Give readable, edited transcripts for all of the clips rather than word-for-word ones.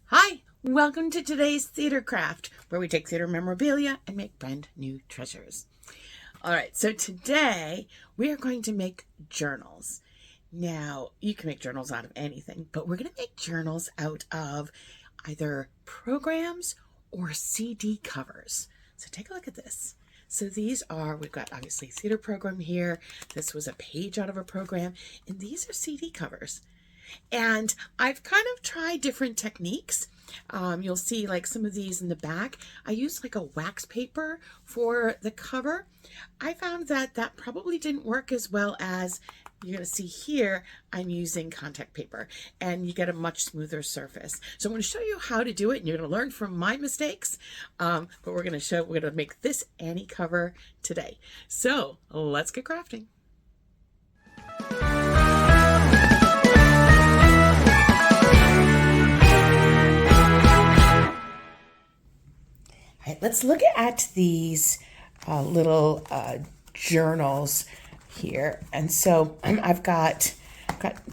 Hi, welcome to today's theater craft, where we take theater memorabilia and make brand new treasures. All right, so today we are going to make journals. Now, you can make journals out of anything, but we're going to make journals out of either programs or CD covers. So take a look at this. So we've got obviously theater program here. This was a page out of a program, and these are CD covers. And I've kind of tried different techniques. You'll see like some of these in the back. I used like a wax paper for the cover. I found that that probably didn't work as well as you're going to see here. I'm using contact paper and you get a much smoother surface. So I'm going to show you how to do it and you're going to learn from my mistakes. But we're going to make this Annie cover today. So let's get crafting. All right, let's look at these little journals here. And so I've got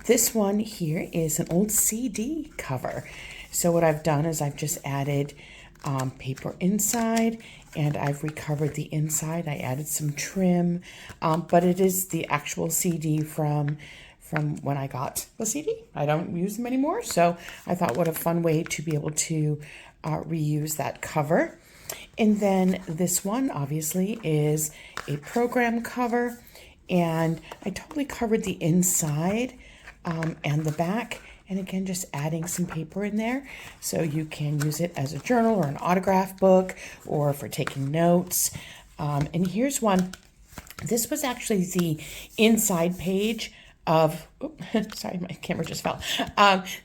this one here is an old CD cover. So what I've done is I've just added paper inside and I've recovered the inside. I added some trim, but it is the actual CD from when I got the CD. I don't use them anymore. So I thought what a fun way to be able to reuse that cover. And then this one obviously is a program cover, and I totally covered the inside and the back, and again just adding some paper in there so you can use it as a journal or an autograph book or for taking notes. And here's one. This was actually the inside page of, sorry, my camera just fell.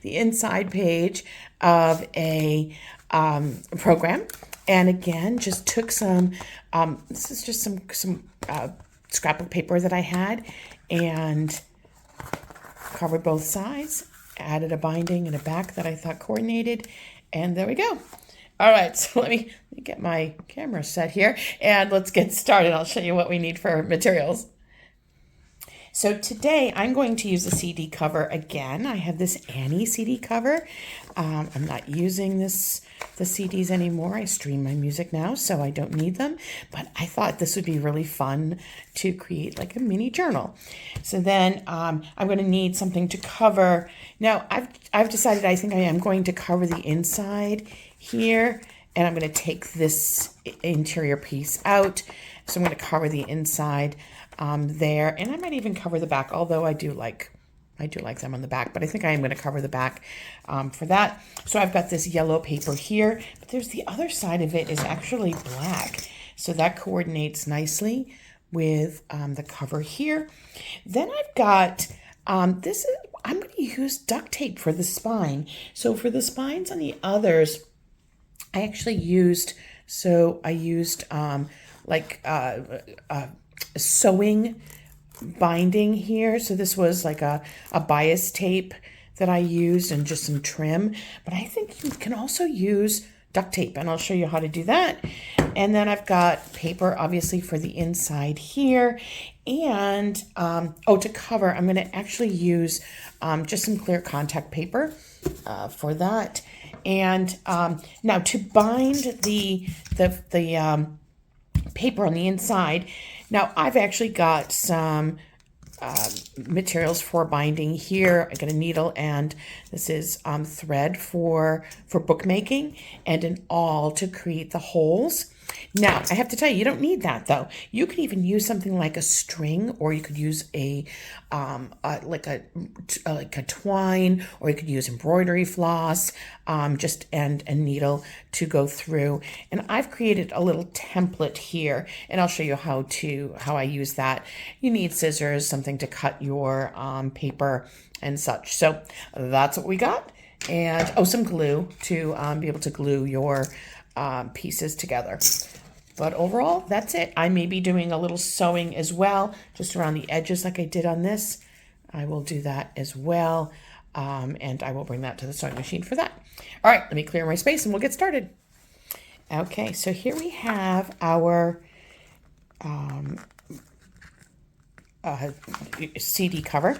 The inside page of a program. And again, just took some, this is just some scrapbook paper that I had and covered both sides, added a binding and a back that I thought coordinated, and there we go. All right, so let me get my camera set here and let's get started. I'll show you what we need for materials. So today I'm going to use the CD cover again. I have this Annie CD cover. I'm not using the CDs anymore. I stream my music now, so I don't need them. But I thought this would be really fun to create like a mini journal. So then I'm going to need something to cover. Now I've decided I think I am going to cover the inside here, and I'm going to take this interior piece out. So I'm going to cover the inside there, and I might even cover the back, although I do like them on the back, but I think I am going to cover the back for that. So I've got this yellow paper here, but there's the other side of it is actually black. So that coordinates nicely with the cover here. Then I've got, I'm going to use duct tape for the spine. So for the spines on the others, I actually used, sewing binding here. So this was like a bias tape that I used and just some trim, but I think you can also use duct tape, and I'll show you how to do that. And then I've got paper obviously for the inside here, and to cover I'm going to actually use just some clear contact paper for that. And now to bind the paper on the inside, now I've actually got some materials for binding here. I got a needle, and this is thread for bookmaking, and an awl to create the holes. Now I have to tell you, you don't need that though. You could even use something like a string, or you could use a twine, or you could use embroidery floss, just and a needle to go through. And I've created a little template here, and I'll show you how I use that. You need scissors, something to cut your paper and such. So that's what we got, and some glue to be able to glue your pieces together. But overall, that's it. I may be doing a little sewing as well, just around the edges like I did on this. I will do that as well, and I will bring that to the sewing machine for that. All right, let me clear my space and we'll get started. Okay, so here we have our CD cover.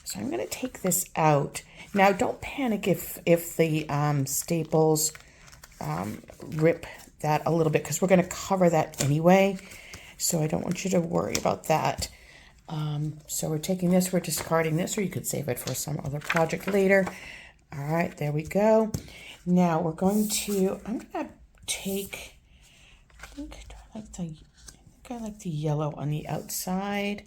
So I'm going to take this out. Now, don't panic if the staples rip that a little bit, because we're going to cover that anyway. So I don't want you to worry about that. So we're taking this, we're discarding this, or you could save it for some other project later. All right, there we go. Now we're going to, I'm going to take, I think I like the yellow on the outside.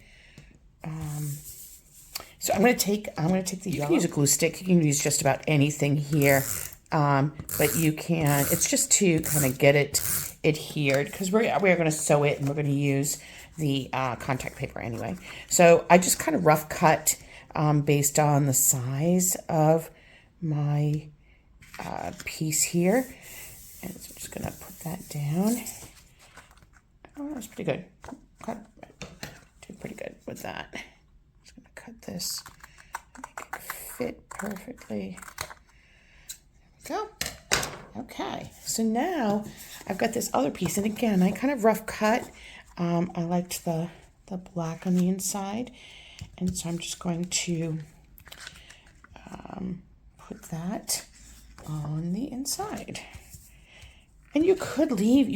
So I'm going to take the yellow. You can use a glue stick. You can use just about anything here. But you can, it's just to kind of get it adhered, because we're going to sew it and we're going to use the contact paper anyway. So I just kind of rough cut based on the size of my piece here. And so I'm just going to put that down. Oh, that's pretty good. Did pretty good with that. Just going to cut this, make it fit perfectly. Go. Okay, so now I've got this other piece, and again, I kind of rough cut. I liked the black on the inside, and so I'm just going to put that on the inside. And you could leave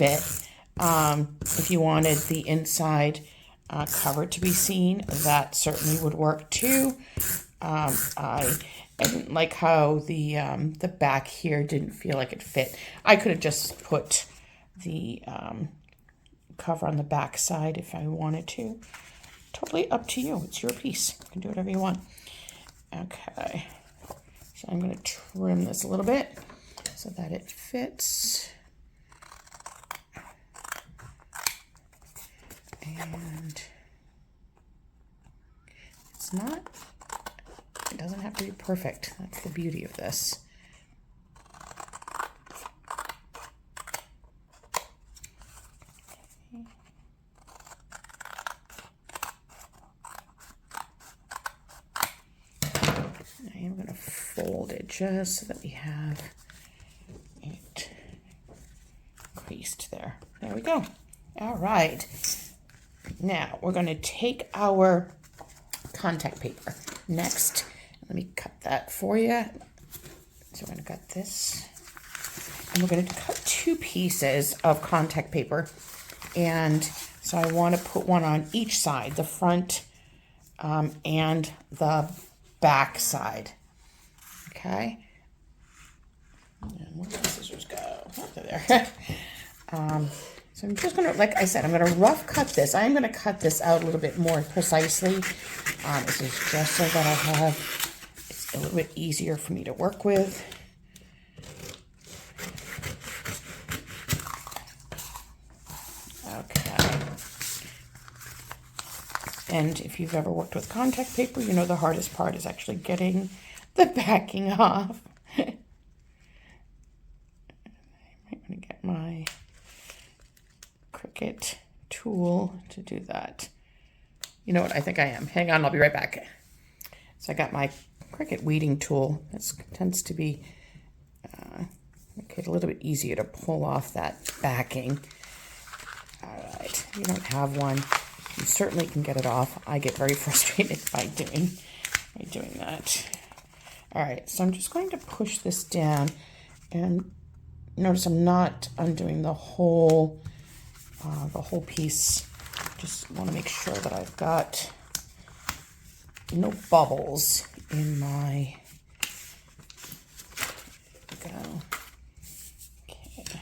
it if you wanted the inside cover to be seen. That certainly would work too. I didn't like how the back here didn't feel like it fit. I could have just put the cover on the back side if I wanted to. Totally up to you. It's your piece. You can do whatever you want. Okay. So I'm going to trim this a little bit so that it fits. And it's not, it doesn't have to be perfect. That's the beauty of this. I am going to fold it just so that we have it creased there. There we go. All right. Now we're going to take our contact paper. Next, let me cut that for you. So we're going to cut this. And we're going to cut two pieces of contact paper. And so I want to put one on each side, the front and the back side. Okay. And where did the scissors go? Oh, they're there. So I'm just going to, like I said, I'm going to rough cut this. I'm going to cut this out a little bit more precisely. This is just so that I have, it's a little bit easier for me to work with. Okay. And if you've ever worked with contact paper, you know the hardest part is actually getting the backing off. I might want to get my Cricut tool to do that. You know what? I think I am. Hang on, I'll be right back. So I got my Cricut weeding tool. This tends to be make it a little bit easier to pull off that backing. All right, if you don't have one, you certainly can get it off. I get very frustrated by doing that. All right, so I'm just going to push this down, and notice I'm not undoing the whole piece. Just want to make sure that I've got no bubbles in my go. Okay.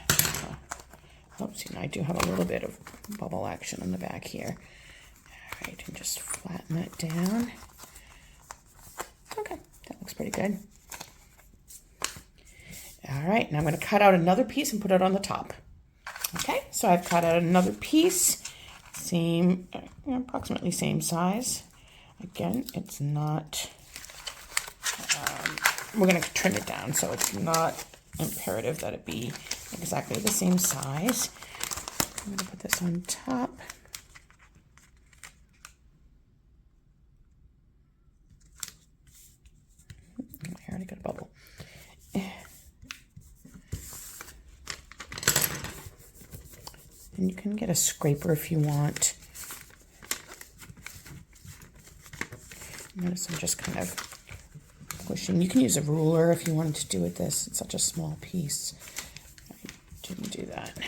Oops, I do have a little bit of bubble action on the back here. All right, and just flatten that down. Okay, that looks pretty good. All right, now I'm going to cut out another piece and put it on the top. Okay, so I've cut out another piece, same, approximately same size. Again, it's not, we're going to trim it down, so it's not imperative that it be exactly the same size. I'm going to put this on top. I already got a bubble. And you can get a scraper if you want. Notice I'm just kind of pushing. You can use a ruler if you wanted to do it this. It's such a small piece. I didn't do that.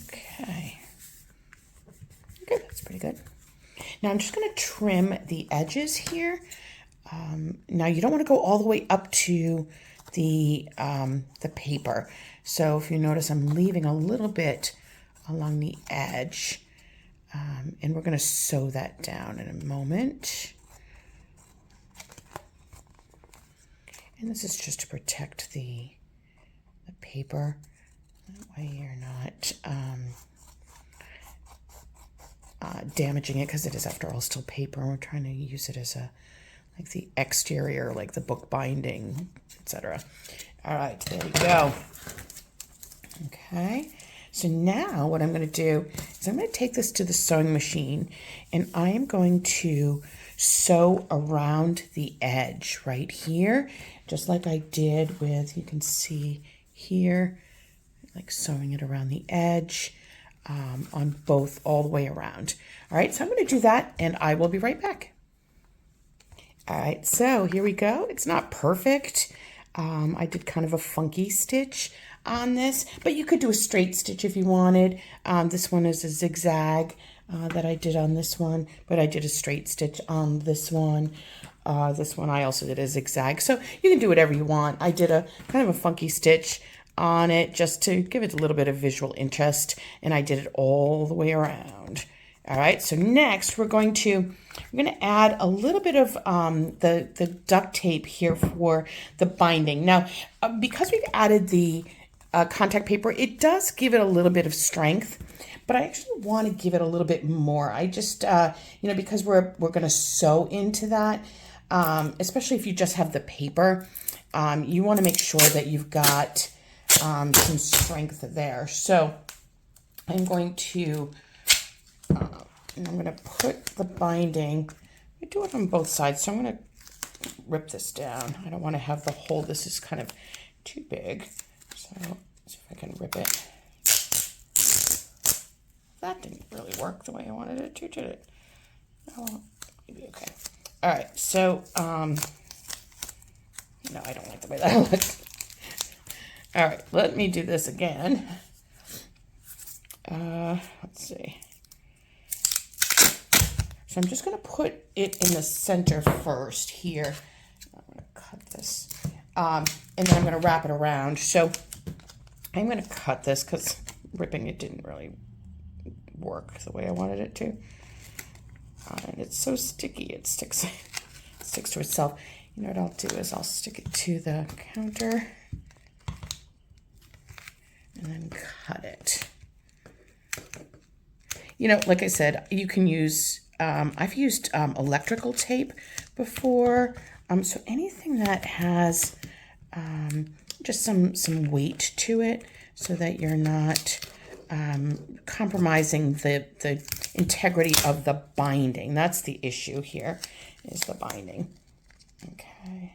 Okay. Good, that's pretty good. Now I'm just going to trim the edges here. Now you don't want to go all the way up to the paper. So if you notice, I'm leaving a little bit along the edge, and we're going to sew that down in a moment. And this is just to protect the paper. That way you're not damaging it, because it is, after all, still paper. And we're trying to use it as like the exterior, like the book binding, etc. All right, there we go. Okay, so now what I'm going to do is I'm going to take this to the sewing machine, and I am going to sew around the edge right here, just like I did with, you can see here, like sewing it around the edge on both, all the way around. All right, so I'm going to do that, and I will be right back. All right, so here we go. It's not perfect. I did kind of a funky stitch on this, but you could do a straight stitch if you wanted. This one is a zigzag that I did on this one, but I did a straight stitch on this one. This one I also did a zigzag, so you can do whatever you want. I did a kind of a funky stitch on it just to give it a little bit of visual interest, and I did it all the way around. All right, so next we're going to add a little bit of the duct tape here for the binding. Now, because we've added the contact paper, it does give it a little bit of strength, but I actually want to give it a little bit more. I just, because we're going to sew into that, especially if you just have the paper, you want to make sure that you've got some strength there. So I'm going to put the binding, I do it on both sides, so I'm going to rip this down. I don't want to have the whole, this is kind of too big, so let's see if I can rip it. That didn't really work the way I wanted it to, did it? Oh, maybe okay. All right, so, no, I don't like the way that looks. All right, let me do this again. Let's see. So I'm just going to put it in the center first here. I'm going to cut this. And then I'm going to wrap it around. So I'm going to cut this because ripping it didn't really work the way I wanted it to. And it's so sticky, it sticks to itself. You know what I'll do is I'll stick it to the counter and then cut it. You know, like I said, you can use, I've used electrical tape before. So anything that has just some weight to it so that you're not compromising the integrity of the binding. That's the issue here, is the binding. Okay.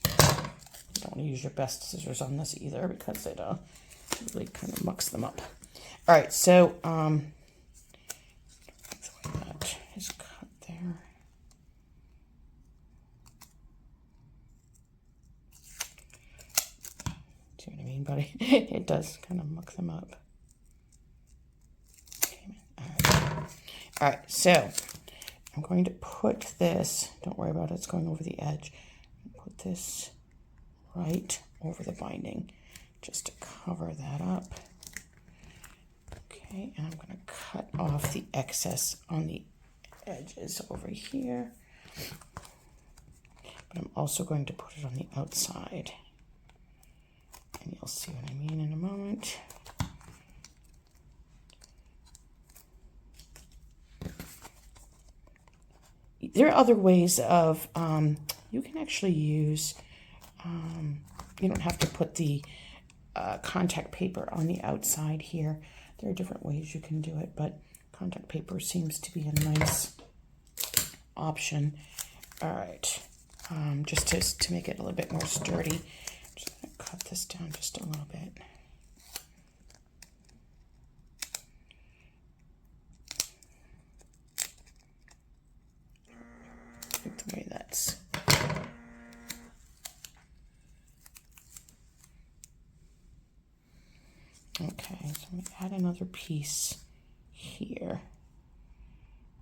You don't want to use your best scissors on this either because it really kind of mucks them up. All right, so that is cut there. See what I mean, buddy? It does kind of muck them up. All right, so I'm going to put this, don't worry about it, it's going over the edge. Put this right over the binding just to cover that up. Okay, and I'm going to cut off the excess on the edges over here. But I'm also going to put it on the outside. And you'll see what I mean in a moment. There are other ways of, you can actually use, you don't have to put the contact paper on the outside here. There are different ways you can do it, but contact paper seems to be a nice option. All right, just to make it a little bit more sturdy, I'm just going to cut this down just a little bit. just like the way that's. Okay, so I'm going to add another piece here.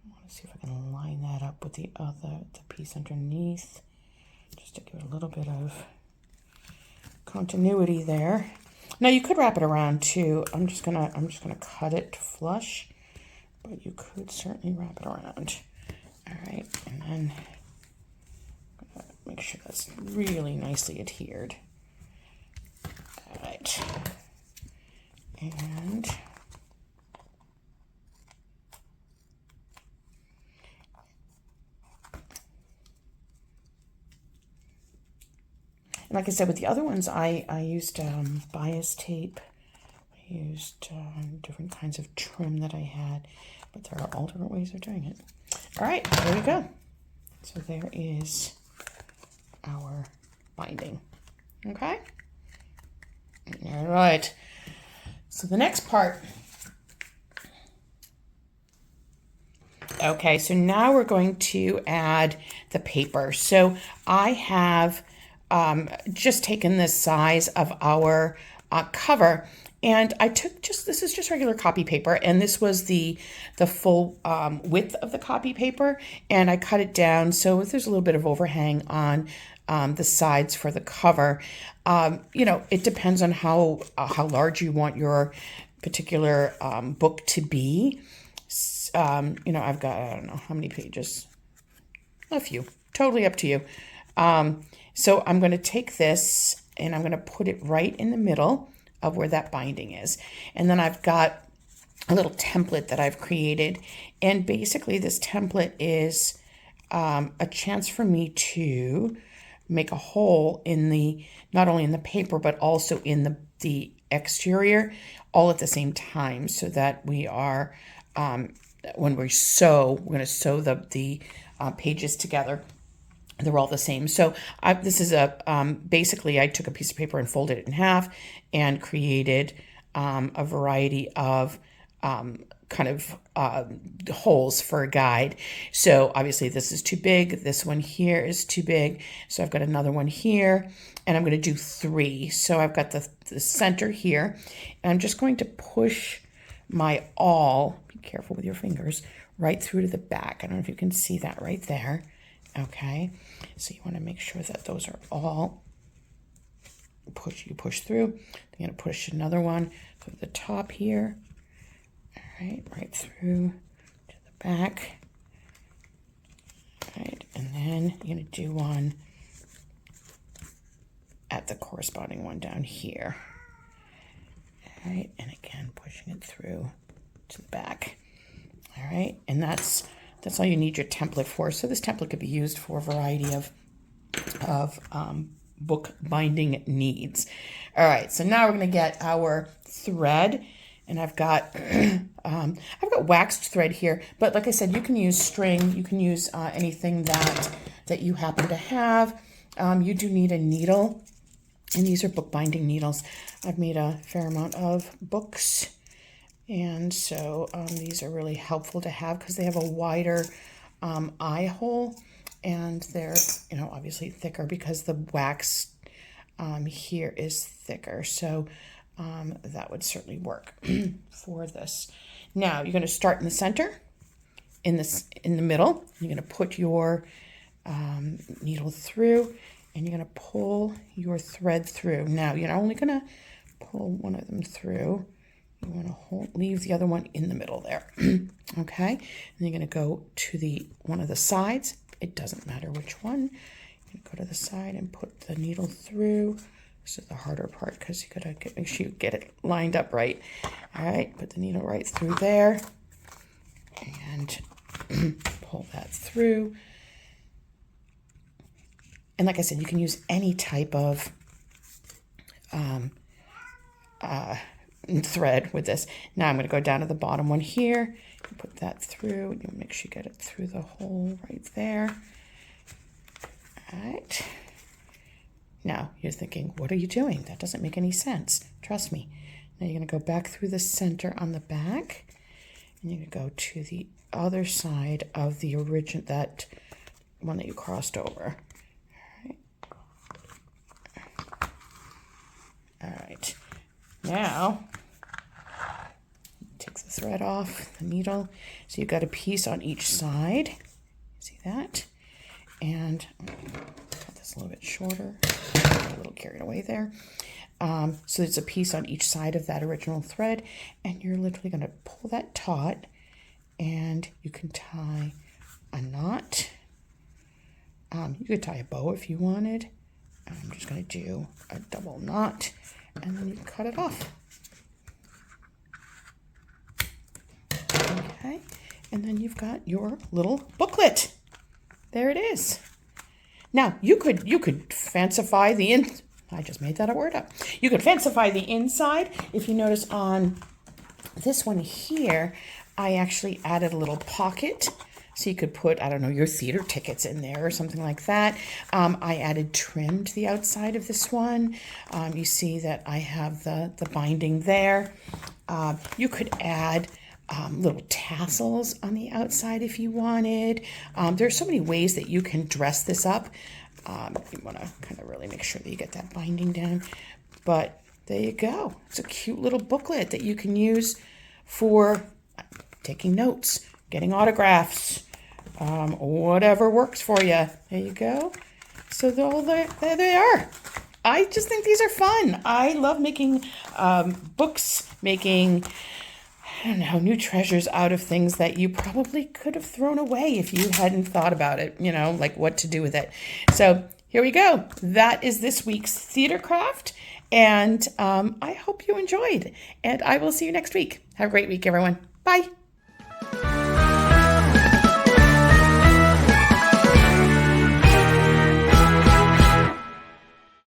I want to see if I can line that up with the piece underneath, just to give it a little bit of continuity there. Now you could wrap it around too. I'm just gonna cut it flush, but you could certainly wrap it around. All right, and then make sure that's really nicely adhered. All right, and like I said, with the other ones, I used bias tape. I used different kinds of trim that I had, but there are all different ways of doing it. All right, there we go. So there is our binding. Okay? All right. So the next part. Okay, so now we're going to add the paper. So I have just taken the size of our cover, and I took this is just regular copy paper, and this was the full width of the copy paper, and I cut it down so there's a little bit of overhang on the sides for the cover. You know, it depends on how large you want your particular book to be. You know, I've got, I don't know how many pages, a few, totally up to you. So I'm going to take this and I'm going to put it right in the middle of where that binding is. And then I've got a little template that I've created. And basically this template is a chance for me to make a hole in not only in the paper, but also in the exterior all at the same time, so that we are, when we're going to sew the pages together, they're all the same. So this is basically I took a piece of paper and folded it in half and created a variety of kind of holes for a guide. So obviously this is too big. This one here is too big. So I've got another one here, and I'm going to do 3. So I've got the center here, and I'm just going to push my awl, be careful with your fingers, right through to the back. I don't know if you can see that right there. Okay, so you want to make sure that those are all you push through. You're going to push another one to the top here. All right through to the back. All right, and then you're going to do one at the corresponding one down here. All right, and again pushing it through to the back. All right, and that's all you need your template for. So this template could be used for a variety of book binding needs. All right, so now we're going to get our thread, and I've got waxed thread here, but like I said, you can use string, you can use anything that you happen to have. You do need a needle, and these are book binding needles. I've made a fair amount of books. And so these are really helpful to have because they have a wider eye hole, and they're, you know, obviously thicker because the wax here is thicker. So that would certainly work for this. Now you're going to start in the center, in the middle. You're going to put your needle through, and you're going to pull your thread through. Now you're only going to pull one of them through. You want to leave the other one in the middle there. Okay, and you're going to go to one of the sides. It doesn't matter which one. You go to the side and put the needle through. This is the harder part because you gotta make sure you get it lined up right. All right, put the needle right through there and pull that through. And like I said, you can use any type of thread with this. Now I'm going to go down to the bottom one here and put that through, and you'll make sure you get it through the hole right there. All right. Now you're thinking, what are you doing? That doesn't make any sense. Trust me. Now you're going to go back through the center on the back, and you're going to go to the other side of the original, that one that you crossed over. All right. Now, take the thread off the needle. So you've got a piece on each side. See that? And cut this a little bit shorter. A little carried away there. So there's a piece on each side of that original thread, and you're literally going to pull that taut, and you can tie a knot. You could tie a bow if you wanted. I'm just going to do a double knot, and then you can cut it off. Okay, and then you've got your little booklet. There it is. Now you could fancify the I just made that a word up. You could fancify the inside. If you notice on this one here, I actually added a little pocket. So you could put, I don't know, your theater tickets in there or something like that. I added trim to the outside of this one. You see that I have the binding there. You could add little tassels on the outside if you wanted. There's so many ways that you can dress this up. You want to kind of really make sure that you get that binding down. But there you go. It's a cute little booklet that you can use for taking notes, getting autographs, whatever works for you. There you go. So there they are. I just think these are fun. I love making books, making, I don't know, new treasures out of things that you probably could have thrown away if you hadn't thought about it, you know, like what to do with it. So here we go. That is this week's theater craft. And I hope you enjoyed. And I will see you next week. Have a great week, everyone. Bye.